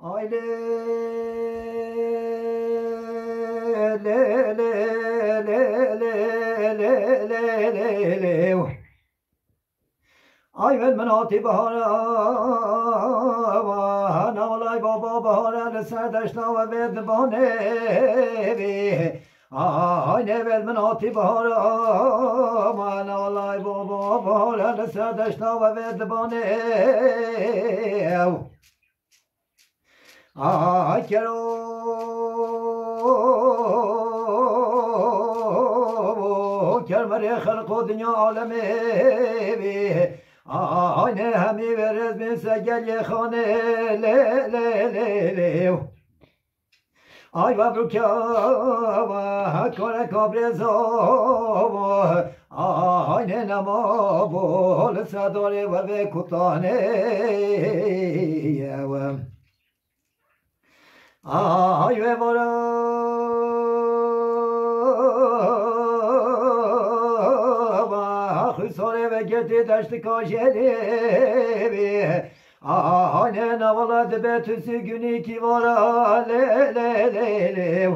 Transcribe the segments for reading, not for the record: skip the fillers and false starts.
Aile le le le le le le le ay vel menati bahara na olay baba bahara le sardaşna ve vedbane vi ay ne vel menati bahara na olay baba bahara le sardaşna ve vedbane ay kero kermere halko dünya alemi aynı hemi verez binse gel yehane le le le le ay vabruka kore kabreza aynı nama bol sadore ve kutane ay ve vara Hüsare ve girdi deşti kaşeri Ane navaladı betüsü günü ki vara le le le le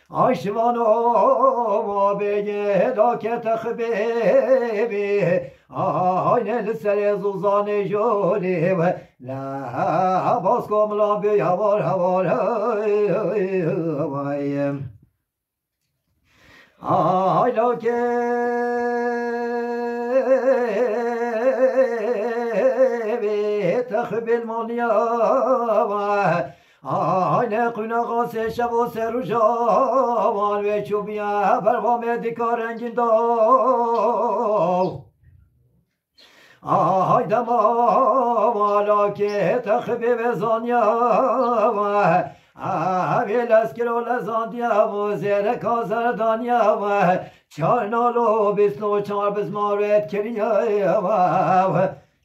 Aşvano bege daket akbebi Ane lisere zuzane joli La baskom la bir havar havar Ay loke تخبل مانيا aynı kınağa seşevo serujavan ve çubiya bervam edika renginde hayda malake takbi ve zanya Avel askero lazandiya ve zere kazar danya ve çarnalo bisno çar bizmaret kiriya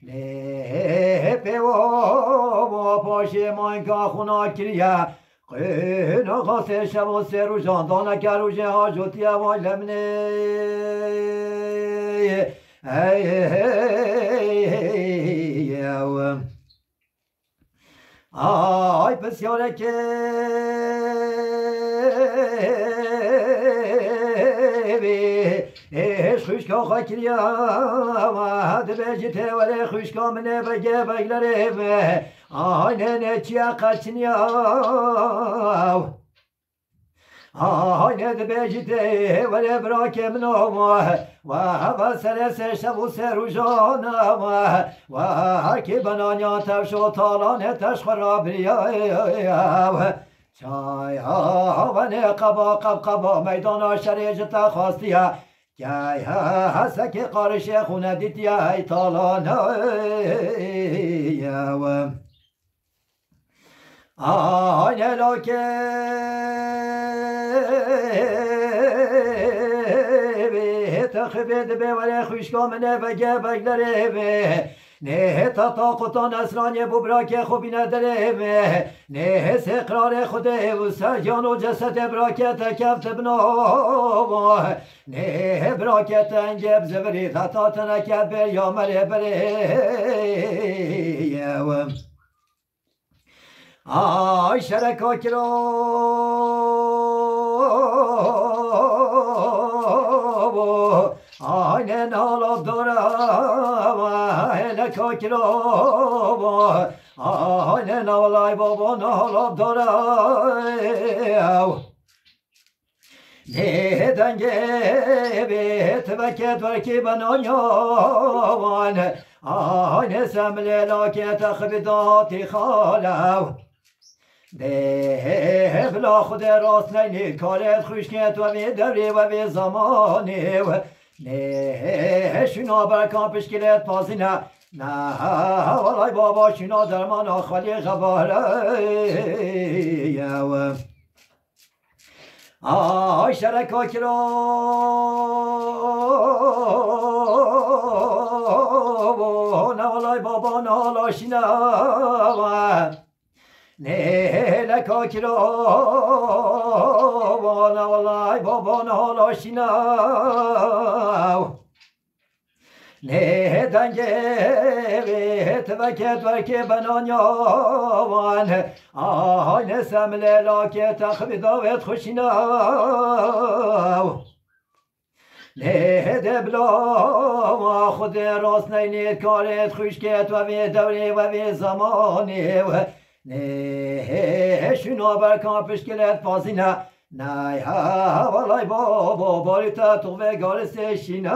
Le pevo paşe manka khuna kiriya qina qase shavo serujan dana karuje hajotiya valemne ay ay pesyore ke خشکا خاکریا هد بجته ولی خشکا منه بگه بگلره آینه نچیا قچنیا آینه بجته ولی براکه منو و هوا سر سشتم و سروجانا و هرکی بنانیا تفشو تالانه تشخرا بریا چای ها و نه قبا قبا میدان شریجتا خواستیا Gay hasa ki karşı khune dit ya talana ya ay loke تخبد به ولی خوشگام نه بگه بگلره نه تا طاقتان اسرانی ببراک خوبی نداره نه سقرار خوده و سرجان و جسد براکت کفت بنا نه براکت انجب زبری تا تنکت بر یا مره بره آی شرکا کرا aynen alıp dora hele kakira aynen alay baban alıp dora neden gebet veket var ki ben anyavan aynen semle laket akbidati khalav ده بلا خود راست نی کارت خوشکت و می دوری و می زمانی نه شنا برکان پشکلت پاسینه نه والای بابا شنا درمان آخوالی خباره آی شرکا کرا نه والای بابا نالا شنا Ne le kakira bana vallahi babana halaşina نه دنگه توکت ورکی بنانیاوان آهای نسم لیلاکه تخبیداوت خوشیناو نه دبلا ما خود راست نینید کارت خوشکت و وی دوری و وی زمانی نه شنا برکان پشکلت پاسینه نه والای بابا باریتا تو و گارس شینه